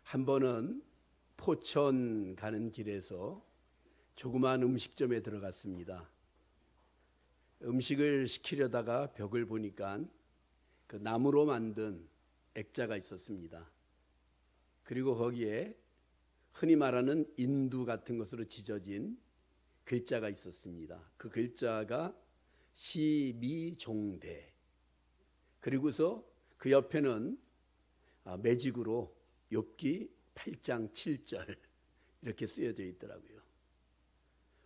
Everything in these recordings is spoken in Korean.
한 번은 포천 가는 길에서 조그마한 음식점에 들어갔습니다. 음식을 시키려다가 벽을 보니까 그 나무로 만든 액자가 있었습니다. 그리고 거기에 흔히 말하는 인두 같은 것으로 지져진 글자가 있었습니다. 그 글자가 시미종대. 그리고서 그 옆에는 매직으로 욥기 8장 7절 이렇게 쓰여져 있더라고요.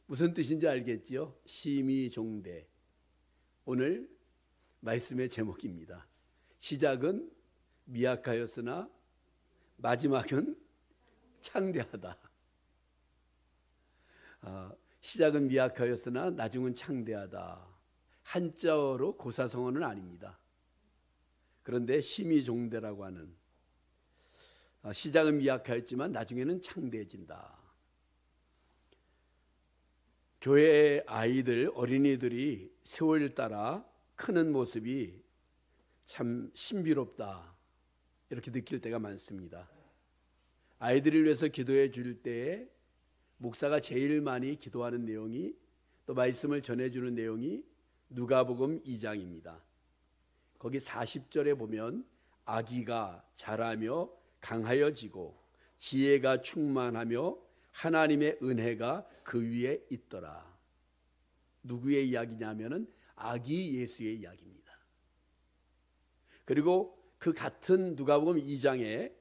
무슨 뜻인지 알겠지요? 시미종대. 오늘 말씀의 제목입니다. 시작은 미약하였으나 마지막은 창대하다. 시작은 미약하였으나 나중은 창대하다. 한자어로 고사성어는 아닙니다. 그런데 시미종대라고 하는, 시작은 미약하였지만 나중에는 창대해진다. 교회 아이들, 어린이들이 세월 따라 크는 모습이 참 신비롭다, 이렇게 느낄 때가 많습니다. 아이들을 위해서 기도해 줄 때에 목사가 제일 많이 기도하는 내용이, 또 말씀을 전해주는 내용이 누가복음 2장입니다. 거기 40절에 보면 아기가 자라며 강하여지고 지혜가 충만하며 하나님의 은혜가 그 위에 있더라. 누구의 이야기냐면은 아기 예수의 이야기입니다. 그리고 그 같은 누가복음 2장에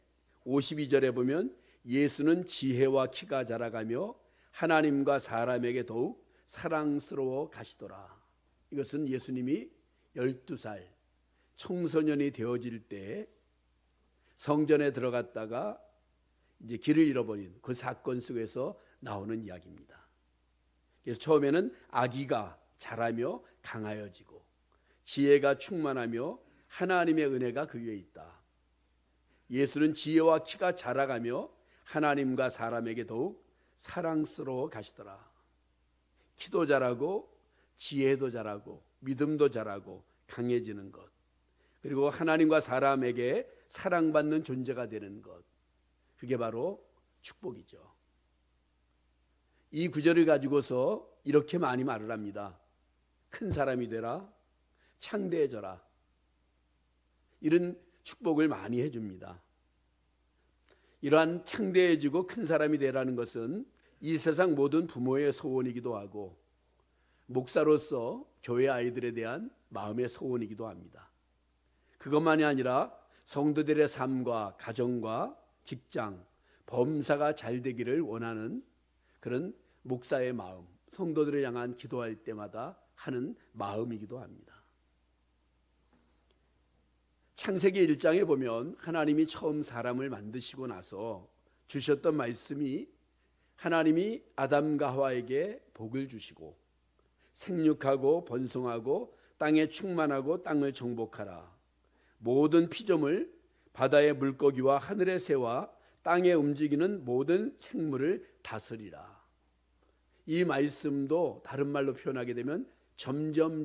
52절에 보면 예수는 지혜와 키가 자라가며 하나님과 사람에게 더욱 사랑스러워 가시더라. 이것은 예수님이 12살 청소년이 되어질 때 성전에 들어갔다가 이제 길을 잃어버린 그 사건 속에서 나오는 이야기입니다. 그래서 처음에는 아기가 자라며 강하여지고 지혜가 충만하며 하나님의 은혜가 그 위에 있다. 예수는 지혜와 키가 자라가며 하나님과 사람에게 더욱 사랑스러워 가시더라. 키도 자라고 지혜도 자라고 믿음도 자라고 강해지는 것, 그리고 하나님과 사람에게 사랑받는 존재가 되는 것, 그게 바로 축복이죠. 이 구절을 가지고서 이렇게 많이 말을 합니다. 큰 사람이 되라, 창대해져라. 이런 축복을 많이 해줍니다. 이러한 창대해지고 큰 사람이 되라는 것은 이 세상 모든 부모의 소원이기도 하고 목사로서 교회 아이들에 대한 마음의 소원이기도 합니다. 그것만이 아니라 성도들의 삶과 가정과 직장, 범사가 잘 되기를 원하는 그런 목사의 마음, 성도들을 향한 기도할 때마다 하는 마음이기도 합니다. 창세기 1장에 보면 하나님이 처음 사람을 만드시고 나서 주셨던 말씀이, 하나님이 아담과 하와에게 복을 주시고 생육하고 번성하고 땅에 충만하고 땅을 정복하라. 모든 피조물, 바다의 물고기와 하늘의 새와 땅에 움직이는 모든 생물을 다스리라. 이 말씀도 다른 말로 표현하게 되면 점점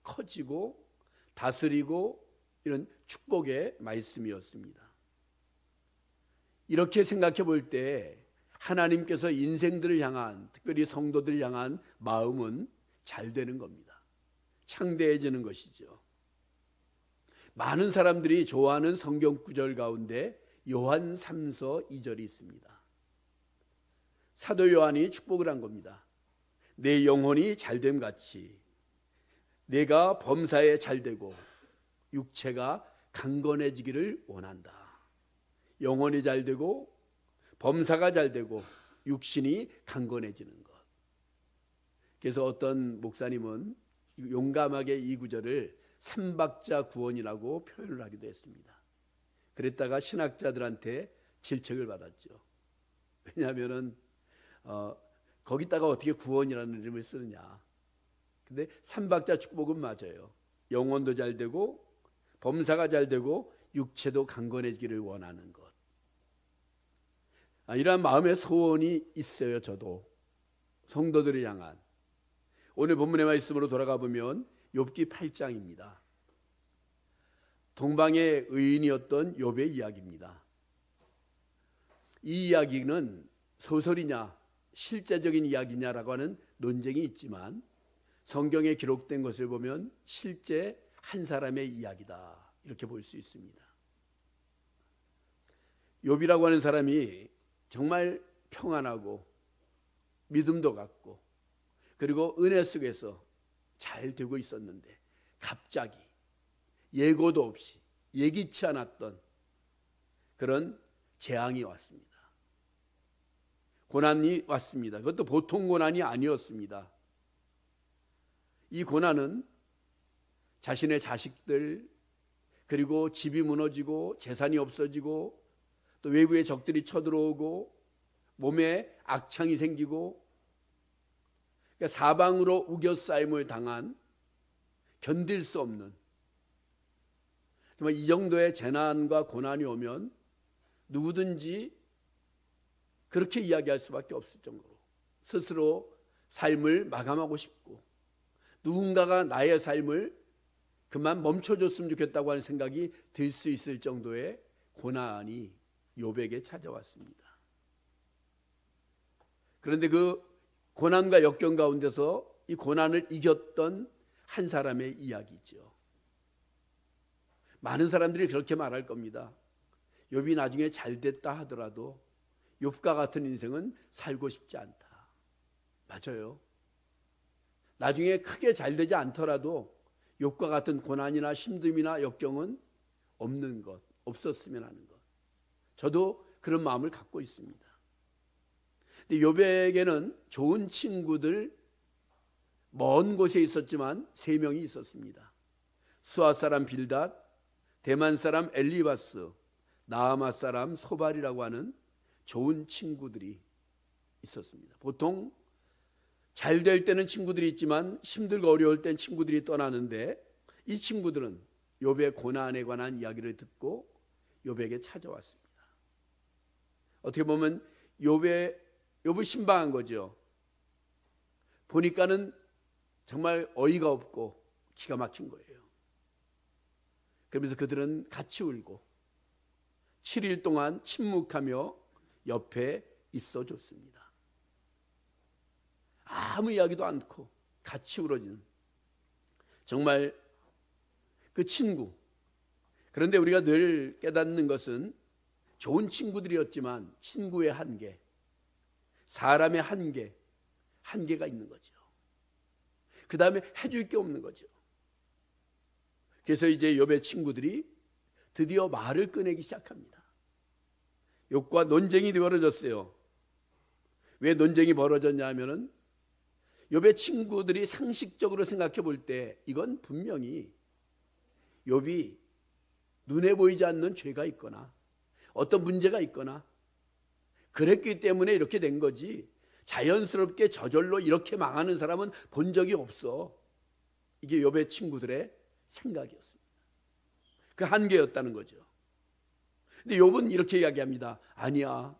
커지고 다스리고 이런 축복의 말씀이었습니다. 이렇게 생각해 볼 때 하나님께서 인생들을 향한, 특별히 성도들을 향한 마음은 잘 되는 겁니다. 창대해지는 것이죠. 많은 사람들이 좋아하는 성경 구절 가운데 요한 3서 2절이 있습니다. 사도 요한이 축복을 한 겁니다. 내 영혼이 잘됨 같이 내가 범사에 잘되고 육체가 강건해지기를 원한다. 영혼이 잘되고 범사가 잘되고 육신이 강건해지는 것. 그래서 어떤 목사님은 용감하게 이 구절을 삼박자 구원이라고 표현을 하기도 했습니다. 그랬다가 신학자들한테 질책을 받았죠. 왜냐하면은 거기다가 어떻게 구원이라는 이름을 쓰느냐. 근데 삼박자 축복은 맞아요. 영혼도 잘되고 범사가 잘되고 육체도 강건해지기를 원하는 것. 이러한 마음의 소원이 있어요. 저도 성도들을 향한. 오늘 본문의 말씀으로 돌아가 보면 욥기 8장입니다. 동방의 의인이었던 욥의 이야기입니다. 이 이야기는 소설이냐 실제적인 이야기냐라고 하는 논쟁이 있지만 성경에 기록된 것을 보면 실제 한 사람의 이야기다 이렇게 볼 수 있습니다. 욥이라고 하는 사람이 정말 평안하고 믿음도 갖고 그리고 은혜 속에서 잘 되고 있었는데 갑자기 예고도 없이 예기치 않았던 그런 재앙이 왔습니다. 고난이 왔습니다. 그것도 보통 고난이 아니었습니다. 이 고난은 자신의 자식들 그리고 집이 무너지고 재산이 없어지고 또 외부의 적들이 쳐들어오고 몸에 악창이 생기고 그러니까 사방으로 우겨싸임을 당한 견딜 수 없는 정말 이 정도의 재난과 고난이 오면 누구든지 그렇게 이야기할 수밖에 없을 정도로 스스로 삶을 마감하고 싶고 누군가가 나의 삶을 그만 멈춰줬으면 좋겠다고 하는 생각이 들 수 있을 정도의 고난이 욥에게 찾아왔습니다. 그런데 그 고난과 역경 가운데서 이 고난을 이겼던 한 사람의 이야기죠. 많은 사람들이 그렇게 말할 겁니다. 욥이 나중에 잘 됐다 하더라도 욥과 같은 인생은 살고 싶지 않다. 맞아요. 나중에 크게 잘 되지 않더라도 욥과 같은 고난이나 힘듦이나 역경은 없는 것, 없었으면 하는 것. 저도 그런 마음을 갖고 있습니다. 근데 욥에게는 좋은 친구들 먼 곳에 있었지만 3명이 있었습니다. 수아 사람 빌닷, 대만 사람 엘리바스, 나아마 사람 소발이라고 하는 좋은 친구들이 있었습니다. 보통 잘 될 때는 친구들이 있지만 힘들고 어려울 땐 친구들이 떠나는데 이 친구들은 욥의 고난에 관한 이야기를 듣고 욥에게 찾아왔습니다. 어떻게 보면 욥을 신방한 거죠. 보니까는 정말 어이가 없고 기가 막힌 거예요. 그러면서 그들은 같이 울고 7일 동안 침묵하며 옆에 있어줬습니다. 아무 이야기도 않고 같이 울어지는 정말 그 친구. 그런데 우리가 늘 깨닫는 것은 좋은 친구들이었지만 친구의 한계, 사람의 한계가 있는 거죠. 그 다음에 해줄 게 없는 거죠. 그래서 이제 욥의 친구들이 드디어 말을 꺼내기 시작합니다. 욥과 논쟁이 벌어졌어요. 왜 논쟁이 벌어졌냐 하면은 욥의 친구들이 상식적으로 생각해 볼 때 이건 분명히 욥이 눈에 보이지 않는 죄가 있거나 어떤 문제가 있거나 그랬기 때문에 이렇게 된 거지 자연스럽게 저절로 이렇게 망하는 사람은 본 적이 없어. 이게 욥의 친구들의 생각이었습니다. 그 한계였다는 거죠. 근데 욥은 이렇게 이야기합니다. 아니야.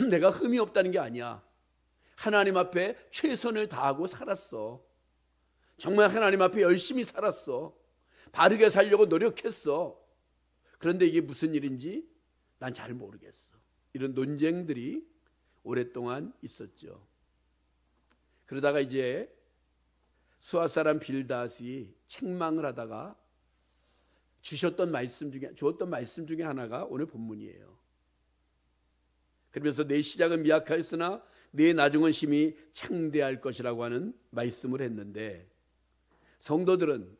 내가 흠이 없다는 게 아니야. 하나님 앞에 최선을 다하고 살았어. 정말 하나님 앞에 열심히 살았어. 바르게 살려고 노력했어. 그런데 이게 무슨 일인지 난 잘 모르겠어. 이런 논쟁들이 오랫동안 있었죠. 그러다가 이제 수아 사람 빌닷이 책망을 하다가 주었던 말씀 중에 하나가 오늘 본문이에요. 그러면서 내 시작은 미약하였으나 내 나중은 심히 창대할 것이라고 하는 말씀을 했는데 성도들은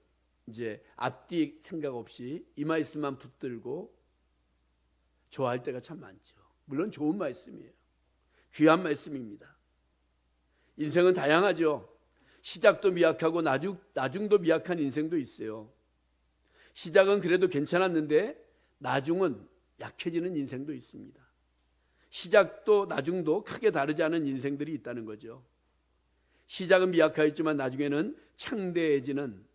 이제 앞뒤 생각 없이 이 말씀만 붙들고 좋아할 때가 참 많죠. 물론 좋은 말씀이에요. 귀한 말씀입니다. 인생은 다양하죠. 시작도 미약하고 나중도 미약한 인생도 있어요. 시작은 그래도 괜찮았는데 나중은 약해지는 인생도 있습니다. 시작도 나중도 크게 다르지 않은 인생들이 있다는 거죠. 시작은 미약하였지만 나중에는 창대해지는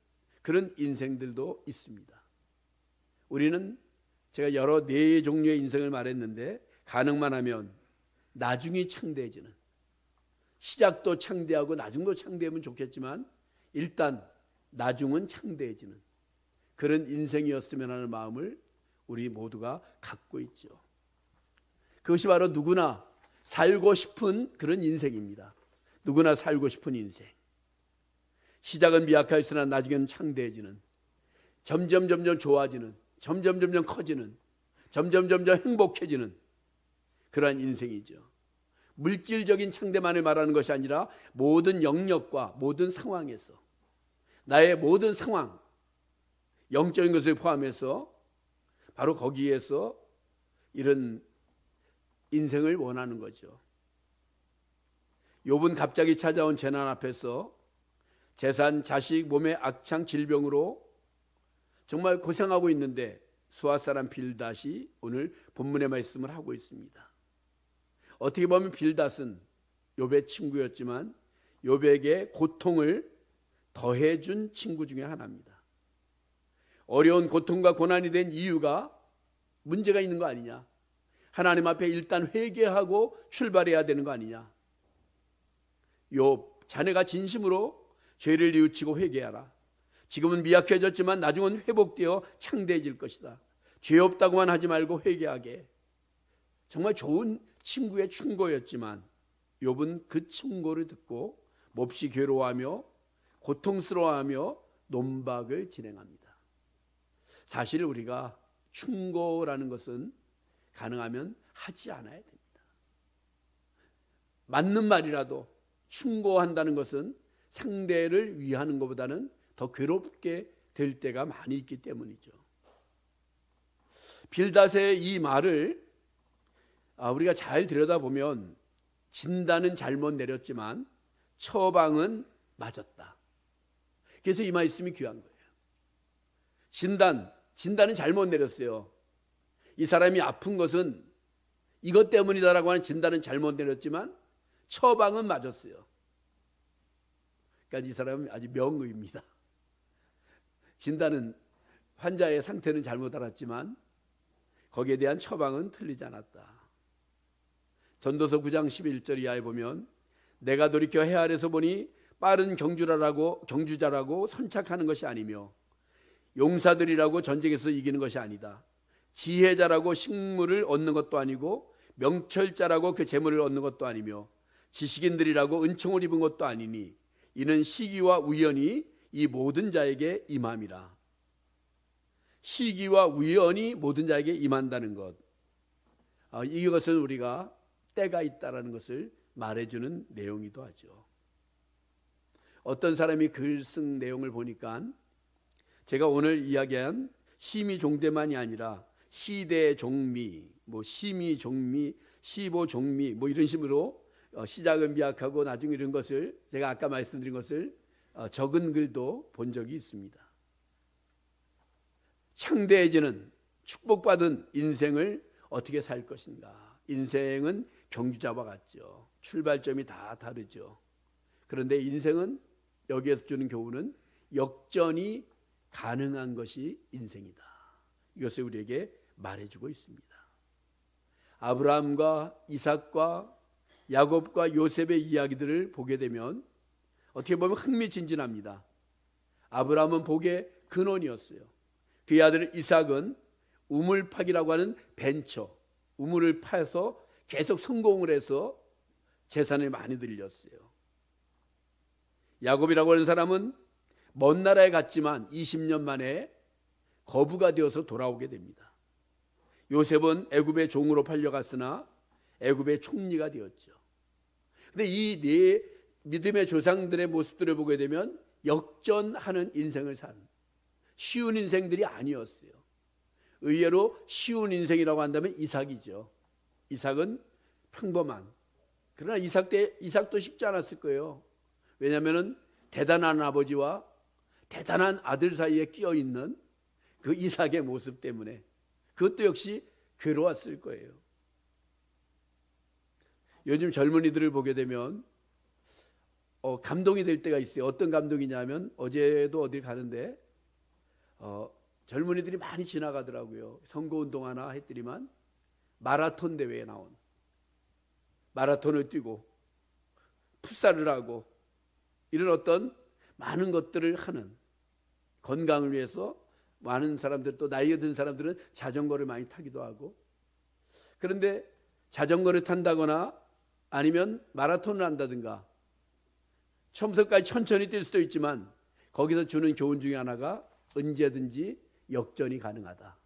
그런 인생들도 있습니다. 우리는 제가 여러 4종류의 인생을 말했는데 가능만 하면 나중이 창대해지는, 시작도 창대하고 나중도 창대하면 좋겠지만 일단 나중은 창대해지는 그런 인생이었으면 하는 마음을 우리 모두가 갖고 있죠. 그것이 바로 누구나 살고 싶은 그런 인생입니다. 누구나 살고 싶은 인생. 시작은 미약하였으나 나중에는 창대해지는, 점점 좋아지는, 점점 커지는, 점점 행복해지는 그러한 인생이죠. 물질적인 창대만을 말하는 것이 아니라 모든 영역과 모든 상황에서, 나의 모든 상황, 영적인 것을 포함해서 바로 거기에서 이런 인생을 원하는 거죠. 욥은 갑자기 찾아온 재난 앞에서 재산, 자식, 몸의 악창, 질병으로 정말 고생하고 있는데 수아 사람 빌닷이 오늘 본문의 말씀을 하고 있습니다. 어떻게 보면 빌닷은 욥의 친구였지만 욥에게 고통을 더해준 친구 중에 하나입니다. 어려운 고통과 고난이 된 이유가 문제가 있는 거 아니냐? 하나님 앞에 일단 회개하고 출발해야 되는 거 아니냐? 욥, 자네가 진심으로 죄를 뉘우치고 회개하라. 지금은 미약해졌지만 나중은 회복되어 창대해질 것이다. 죄 없다고만 하지 말고 회개하게. 정말 좋은 친구의 충고였지만 욥은 그 충고를 듣고 몹시 괴로워하며 고통스러워하며 논박을 진행합니다. 사실 우리가 충고라는 것은 가능하면 하지 않아야 됩니다. 맞는 말이라도 충고한다는 것은 상대를 위하는 것보다는 더 괴롭게 될 때가 많이 있기 때문이죠. 빌닷의 이 말을 우리가 잘 들여다보면 진단은 잘못 내렸지만 처방은 맞았다. 그래서 이 말씀이 귀한 거예요. 진단은 잘못 내렸어요. 이 사람이 아픈 것은 이것 때문이다라고 하는 진단은 잘못 내렸지만 처방은 맞았어요. 그러니까 이 사람은 아주 명의입니다. 진단은 환자의 상태는 잘못 알았지만 거기에 대한 처방은 틀리지 않았다. 전도서 9장 11절 이하에 보면 내가 돌이켜 해 아래서 보니 빠른 경주자라고 선착하는 것이 아니며 용사들이라고 전쟁에서 이기는 것이 아니다. 지혜자라고 식물을 얻는 것도 아니고 명철자라고 그 재물을 얻는 것도 아니며 지식인들이라고 은총을 입은 것도 아니니 이는 시기와 우연이 이 모든 자에게 임함이라. 시기와 우연이 모든 자에게 임한다는 것, 이것은 우리가 때가 있다라는 것을 말해주는 내용이기도 하죠. 어떤 사람이 글 쓴 내용을 보니까 제가 오늘 이야기한 시미종대만이 아니라 시대종미, 시미종미, 시보종미 이런 식으로 시작은 미약하고 나중에 이런 것을 제가 아까 말씀드린 것을 적은 글도 본 적이 있습니다. 창대해지는 축복받은 인생을 어떻게 살 것인가? 인생은 경주자와 같죠. 출발점이 다 다르죠. 그런데 인생은 여기에서 주는 교훈은 역전이 가능한 것이 인생이다. 이것을 우리에게 말해주고 있습니다. 아브라함과 이삭과 야곱과 요셉의 이야기들을 보게 되면 어떻게 보면 흥미진진합니다. 아브라함은 복의 근원이었어요. 그의 아들 이삭은 우물파기라고 하는 벤처, 우물을 파서 계속 성공을 해서 재산을 많이 들렸어요. 야곱이라고 하는 사람은 먼 나라에 갔지만 20년 만에 거부가 되어서 돌아오게 됩니다. 요셉은 애굽의 종으로 팔려갔으나 애굽의 총리가 되었죠. 그런데 이 네 믿음의 조상들의 모습들을 보게 되면 역전하는 인생을 산 쉬운 인생들이 아니었어요. 의외로 쉬운 인생이라고 한다면 이삭이죠. 이삭은 평범한, 그러나 이삭도 쉽지 않았을 거예요. 왜냐하면 대단한 아버지와 대단한 아들 사이에 끼어 있는 그 이삭의 모습 때문에 그것도 역시 괴로웠을 거예요. 요즘 젊은이들을 보게 되면 감동이 될 때가 있어요. 어떤 감동이냐면 어제도 어딜 가는데 젊은이들이 많이 지나가더라고요. 선거운동 하나 했더니만 마라톤 대회에 나온, 마라톤을 뛰고 풋살을 하고 이런 어떤 많은 것들을 하는, 건강을 위해서 많은 사람들, 또 나이가 든 사람들은 자전거를 많이 타기도 하고. 그런데 자전거를 탄다거나 아니면 마라톤을 한다든가 처음부터까지 천천히 뛸 수도 있지만 거기서 주는 교훈 중에 하나가 언제든지 역전이 가능하다.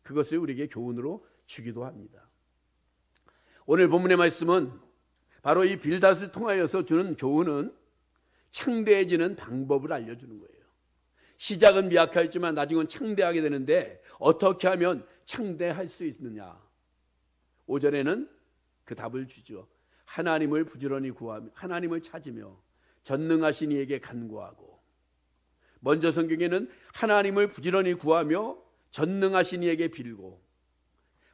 그것을 우리에게 교훈으로 주기도 합니다. 오늘 본문의 말씀은 바로 이 빌닷을 통하여서 주는 교훈은 창대해지는 방법을 알려주는 거예요. 시작은 미약하였지만 나중은 창대하게 되는데 어떻게 하면 창대할 수 있느냐. 5절에는 그 답을 주죠. 하나님을 부지런히 구하며 하나님을 찾으며 전능하신 이에게 간구하고. 먼저 성경에는 하나님을 부지런히 구하며 전능하신 이에게 빌고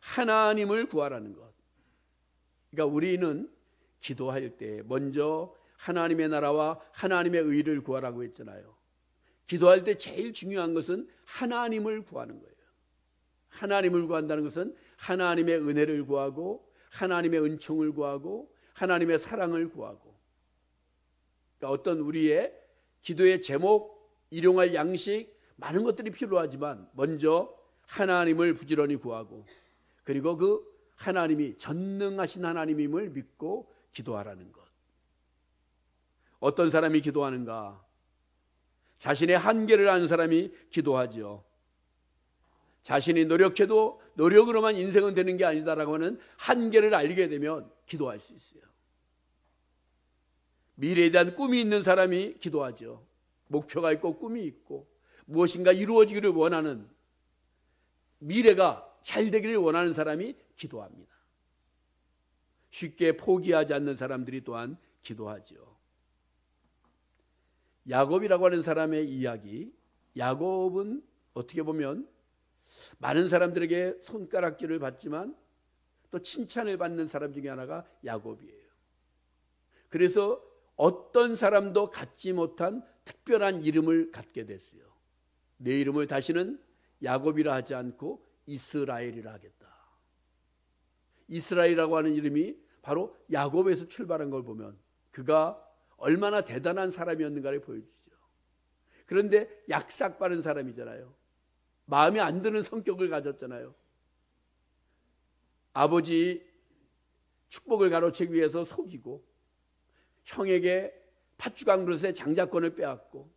하나님을 구하라는 것. 그러니까 우리는 기도할 때 먼저 하나님의 나라와 하나님의 의를 구하라고 했잖아요. 기도할 때 제일 중요한 것은 하나님을 구하는 거예요. 하나님을 구한다는 것은 하나님의 은혜를 구하고 하나님의 은총을 구하고 하나님의 사랑을 구하고. 그러니까 어떤 우리의 기도의 제목, 일용할 양식 많은 것들이 필요하지만 먼저 하나님을 부지런히 구하고 그리고 그 하나님이 전능하신 하나님임을 믿고 기도하라는 것. 어떤 사람이 기도하는가? 자신의 한계를 아는 사람이 기도하죠. 자신이 노력해도 노력으로만 인생은 되는 게 아니다라고 하는 한계를 알게 되면 기도할 수 있어요. 미래에 대한 꿈이 있는 사람이 기도하죠. 목표가 있고 꿈이 있고 무엇인가 이루어지기를 원하는, 미래가 잘 되기를 원하는 사람이 기도합니다. 쉽게 포기하지 않는 사람들이 또한 기도하죠. 야곱이라고 하는 사람의 이야기, 야곱은 어떻게 보면 많은 사람들에게 손가락질을 받지만 또 칭찬을 받는 사람 중에 하나가 야곱이에요. 그래서 어떤 사람도 갖지 못한 특별한 이름을 갖게 됐어요. 내 이름을 다시는 야곱이라 하지 않고 이스라엘이라 하겠다. 이스라엘이라고 하는 이름이 바로 야곱에서 출발한 걸 보면 그가 얼마나 대단한 사람이었는가를 보여주죠. 그런데 약삭 빠른 사람이잖아요. 마음에 안 드는 성격을 가졌잖아요. 아버지 축복을 가로채기 위해서 속이고 형에게 팥죽한 그릇에 장자권을 빼앗고.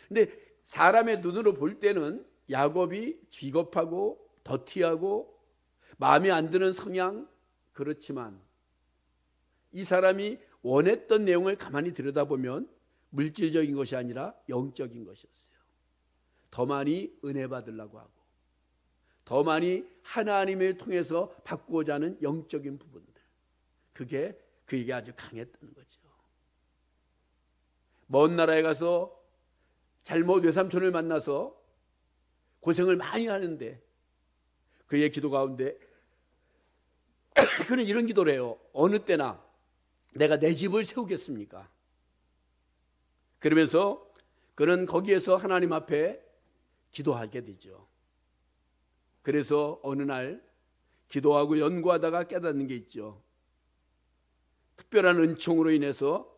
근데 사람의 눈으로 볼 때는 야곱이 비겁하고 더티하고 마음에 안 드는 성향, 그렇지만 이 사람이 원했던 내용을 가만히 들여다보면 물질적인 것이 아니라 영적인 것이었어요. 더 많이 은혜 받으려고 하고 더 많이 하나님을 통해서 받고자 하는 영적인 부분들, 그게 그에게 아주 강했다는 거죠. 먼 나라에 가서 잘못 외삼촌을 만나서 고생을 많이 하는데 그의 기도 가운데 그는 이런 기도를 해요. 어느 때나 내가 내 집을 세우겠습니까? 그러면서 그는 거기에서 하나님 앞에 기도하게 되죠. 그래서 어느 날 기도하고 연구하다가 깨닫는 게 있죠. 특별한 은총으로 인해서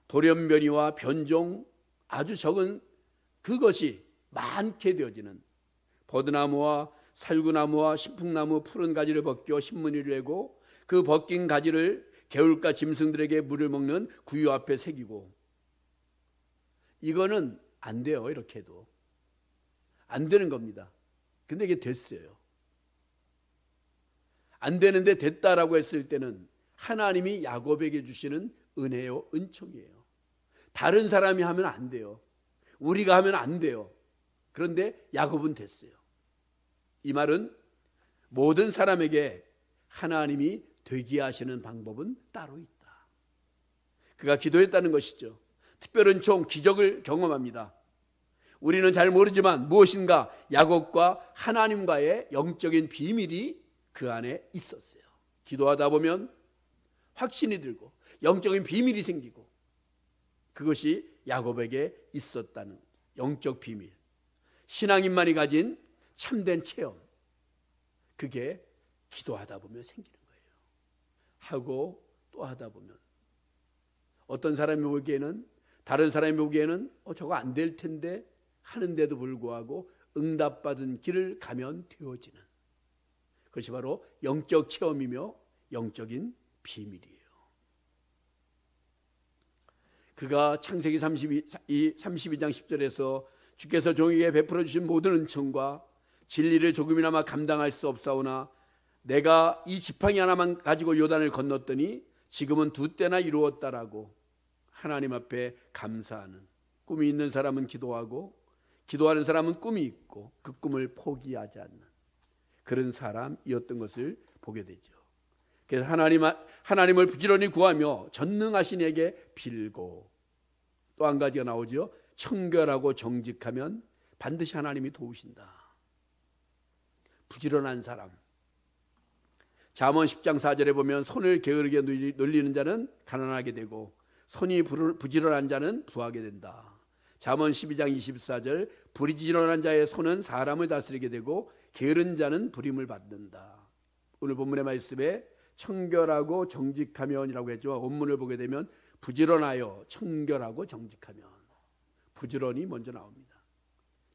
돌연변이와 변종, 아주 적은 그것이 많게 되어지는 버드나무와 살구나무와 신풍나무 푸른 가지를 벗겨 신문이를 내고 그 벗긴 가지를 개울가 짐승들에게 물을 먹는 구유 앞에 새기고. 이거는 안 돼요. 이렇게 해도 안 되는 겁니다. 근데 이게 됐어요. 안 되는데 됐다라고 했을 때는 하나님이 야곱에게 주시는 은혜요, 은총이에요. 다른 사람이 하면 안 돼요. 우리가 하면 안 돼요. 그런데 야곱은 됐어요. 이 말은 모든 사람에게 하나님이 되게 하시는 방법은 따로 있다. 그가 기도했다는 것이죠. 특별한 총 기적을 경험합니다. 우리는 잘 모르지만 무엇인가 야곱과 하나님과의 영적인 비밀이 그 안에 있었어요. 기도하다 보면 확신이 들고 영적인 비밀이 생기고, 그것이 야곱에게 있었다는 영적 비밀, 신앙인만이 가진 참된 체험, 그게 기도하다 보면 생기는 거예요. 하고 또 하다 보면 어떤 사람이 보기에는, 다른 사람이 보기에는 저거 안 될 텐데 하는데도 불구하고 응답받은 길을 가면 되어지는, 그것이 바로 영적 체험이며 영적인 비밀이에요. 그가 창세기 32장 10절에서 주께서 종에게 베풀어 주신 모든 은총과 진리를 조금이나마 감당할 수 없사오나 내가 이 지팡이 하나만 가지고 요단을 건넜더니 지금은 2때나 이루었다라고 하나님 앞에 감사하는, 꿈이 있는 사람은 기도하고 기도하는 사람은 꿈이 있고 그 꿈을 포기하지 않는 그런 사람이었던 것을 보게 되죠. 그래서 하나님을 부지런히 구하며 전능하신 이에게 빌고, 또 한 가지가 나오죠. 청결하고 정직하면 반드시 하나님이 도우신다. 부지런한 사람. 잠언 10장 4절에 보면 손을 게으르게 놀리는 자는 가난하게 되고 손이 부지런한 자는 부하게 된다. 잠언 12장 24절 부지런한 자의 손은 사람을 다스리게 되고 게으른 자는 부림을 받는다. 오늘 본문의 말씀에 청결하고 정직하면이라고 했죠. 원문을 보게 되면 부지런하여 청결하고 정직하면, 부지런히 먼저 나옵니다.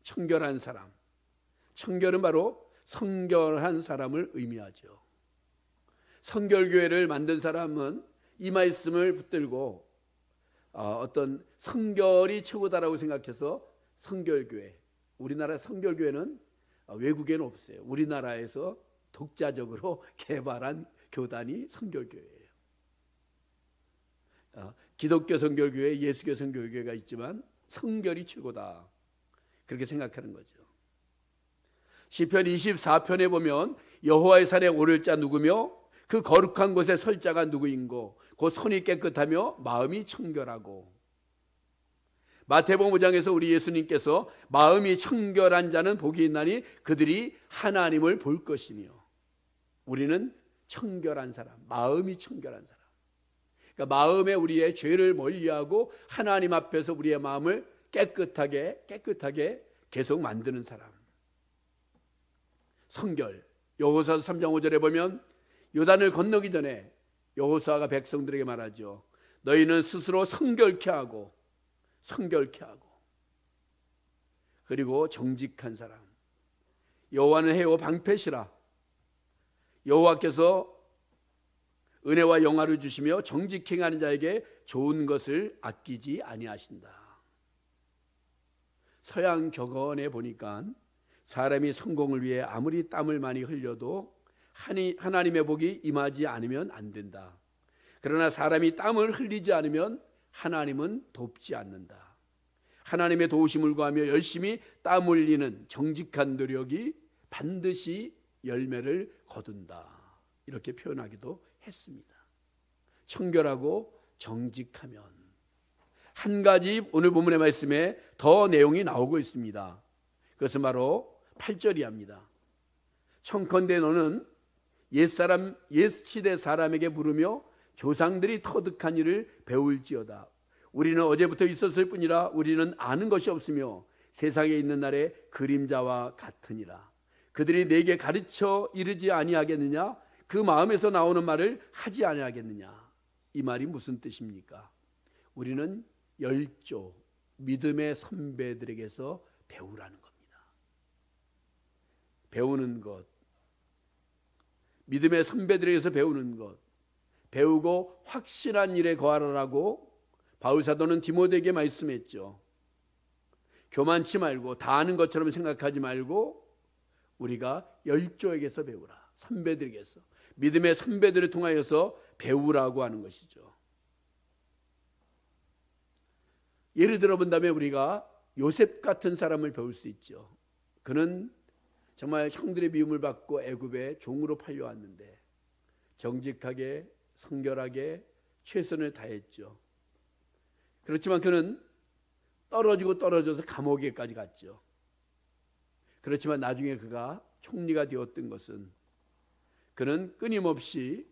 청결한 사람. 청결은 바로 성결한 사람을 의미하죠. 성결교회를 만든 사람은 이 말씀을 붙들고 어떤 성결이 최고다라고 생각해서 성결교회, 우리나라 성결교회는 외국에는 없어요. 우리나라에서 독자적으로 개발한 교단이 성결교회예요. 기독교 성결교회, 예수교 성결교회가 있지만 성결이 최고다, 그렇게 생각하는 거죠. 시편 24편에 보면 여호와의 산에 오를 자 누구며 그 거룩한 곳에 설 자가 누구인고 곧 손이 깨끗하며 마음이 청결하고. 마태복음 5장에서 우리 예수님께서 마음이 청결한 자는 복이 있나니 그들이 하나님을 볼 것이며, 우리는 청결한 사람, 마음이 청결한 사람, 그러니까 마음에 우리의 죄를 멀리하고 하나님 앞에서 우리의 마음을 깨끗하게 계속 만드는 사람. 성결. 여호수아서 3장 5절에 보면 요단을 건너기 전에 여호수아가 백성들에게 말하죠. 너희는 스스로 성결케 하고 그리고 정직한 사람. 여호와는 해요 방패시라. 여호와께서 은혜와 영화를 주시며 정직히 행하는 자에게 좋은 것을 아끼지 아니하신다. 서양 격언에 보니까 사람이 성공을 위해 아무리 땀을 많이 흘려도 하나님의 복이 임하지 않으면 안 된다. 그러나 사람이 땀을 흘리지 않으면 하나님은 돕지 않는다. 하나님의 도우심을 구하며 열심히 땀 흘리는 정직한 노력이 반드시 열매를 거둔다. 이렇게 표현하기도 했습니다. 청결하고 정직하면. 한 가지 오늘 본문의 말씀에 더 내용이 나오고 있습니다. 그것은 바로 8절이합니다. 청컨대 너는 옛 시대 사람에게 물으며 조상들이 터득한 일을 배울지어다. 우리는 어제부터 있었을 뿐이라 우리는 아는 것이 없으며 세상에 있는 날의 그림자와 같으니라. 그들이 내게 가르쳐 이르지 아니하겠느냐? 그 마음에서 나오는 말을 하지 아니하겠느냐? 이 말이 무슨 뜻입니까? 우리는 열조 믿음의 선배들에게서 배우라는 겁니다. 배우는 것, 믿음의 선배들에게서 배우는 것, 배우고 확실한 일에 거하라고 바울 사도는 디모데에게 말씀했죠. 교만치 말고 다 아는 것처럼 생각하지 말고 우리가 열조에게서 배우라. 선배들에게서, 믿음의 선배들을 통하여서 배우라고 하는 것이죠. 예를 들어 본다면 우리가 요셉 같은 사람을 배울 수 있죠. 그는 정말 형들의 미움을 받고 애굽에 종으로 팔려왔는데 정직하게 성결하게 최선을 다했죠. 그렇지만 그는 떨어져서 감옥에까지 갔죠. 그렇지만 나중에 그가 총리가 되었던 것은 그는 끊임없이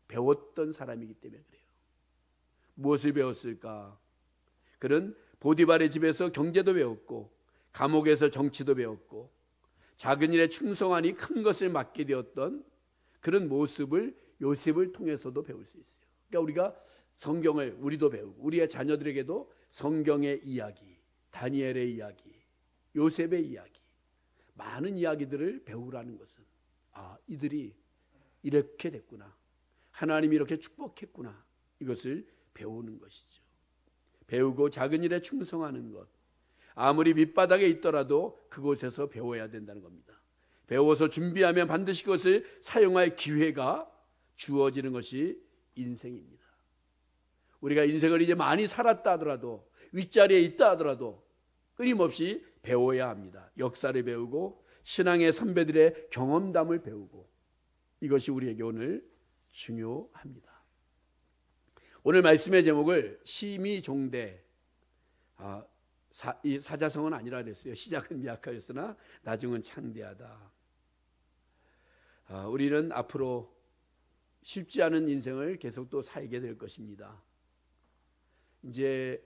배웠던 사람이기 때문에 그래요. 무엇을 배웠을까? 그는 보디발의 집에서 경제도 배웠고 감옥에서 정치도 배웠고 작은 일에 충성하니 큰 것을 맡게 되었던 그런 모습을 요셉을 통해서도 배울 수 있어요. 그러니까 우리가 성경을 우리도 배우고 우리의 자녀들에게도 성경의 이야기, 다니엘의 이야기, 요셉의 이야기, 많은 이야기들을 배우라는 것은 이들이 이렇게 됐구나. 하나님이 이렇게 축복했구나. 이것을 배우는 것이죠. 배우고 작은 일에 충성하는 것. 아무리 밑바닥에 있더라도 그곳에서 배워야 된다는 겁니다. 배워서 준비하면 반드시 그것을 사용할 기회가 주어지는 것이 인생입니다. 우리가 인생을 이제 많이 살았다 하더라도, 윗자리에 있다 하더라도 끊임없이 배워야 합니다. 역사를 배우고 신앙의 선배들의 경험담을 배우고, 이것이 우리에게 오늘 중요합니다. 오늘 말씀의 제목을 심의종대, 이 사자성어는 아니라 그랬어요. 시작은 미약하였으나 나중은 창대하다. 우리는 앞으로 쉽지 않은 인생을 계속 또 살게 될 것입니다. 이제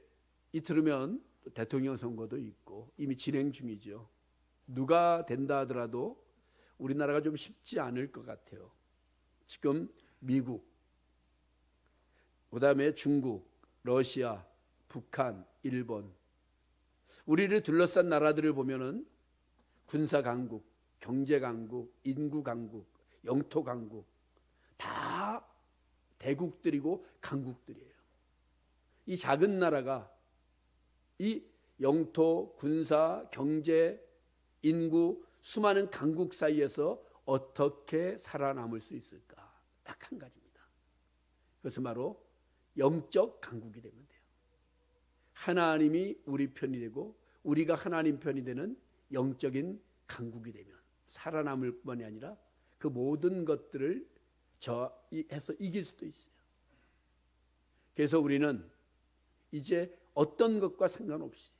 이틀 후면 대통령 선거도 있고 이미 진행 중이죠. 누가 된다 하더라도 우리나라가 좀 쉽지 않을 것 같아요. 지금 미국, 그다음에 중국, 러시아, 북한, 일본, 우리를 둘러싼 나라들을 보면은 군사 강국, 경제 강국, 인구 강국, 영토 강국, 다 대국들이고 강국들이에요. 이 작은 나라가 이 영토, 군사, 경제, 인구, 수많은 강국 사이에서 어떻게 살아남을 수 있을까? 딱 한 가지입니다. 그것은 바로 영적 강국이 되면 돼요. 하나님이 우리 편이 되고 우리가 하나님 편이 되는 영적인 강국이 되면 살아남을 뿐만이 아니라 그 모든 것들을 해서 이길 수도 있어요. 그래서 우리는 이제 어떤 것과 상관없이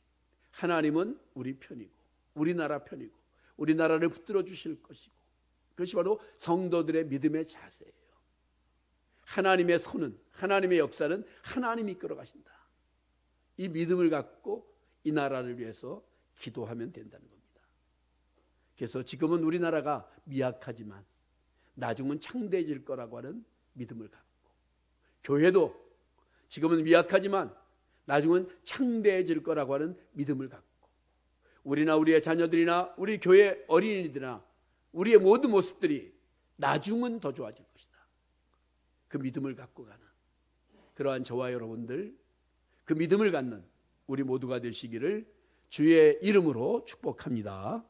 하나님은 우리 편이고 우리나라 편이고 우리나라를 붙들어 주실 것이고, 그것이 바로 성도들의 믿음의 자세예요. 하나님의 손은, 하나님의 역사는 하나님이 끌어가신다. 이 믿음을 갖고 이 나라를 위해서 기도하면 된다는 겁니다. 그래서 지금은 우리나라가 미약하지만 나중은 창대해질 거라고 하는 믿음을 갖고, 교회도 지금은 미약하지만 나중은 창대해질 거라고 하는 믿음을 갖고, 우리나 우리의 자녀들이나 우리 교회 어린이들이나 우리의 모든 모습들이 나중은 더 좋아질 것이다. 그 믿음을 갖고 가는 그러한 저와 여러분들, 그 믿음을 갖는 우리 모두가 되시기를 주의 이름으로 축복합니다.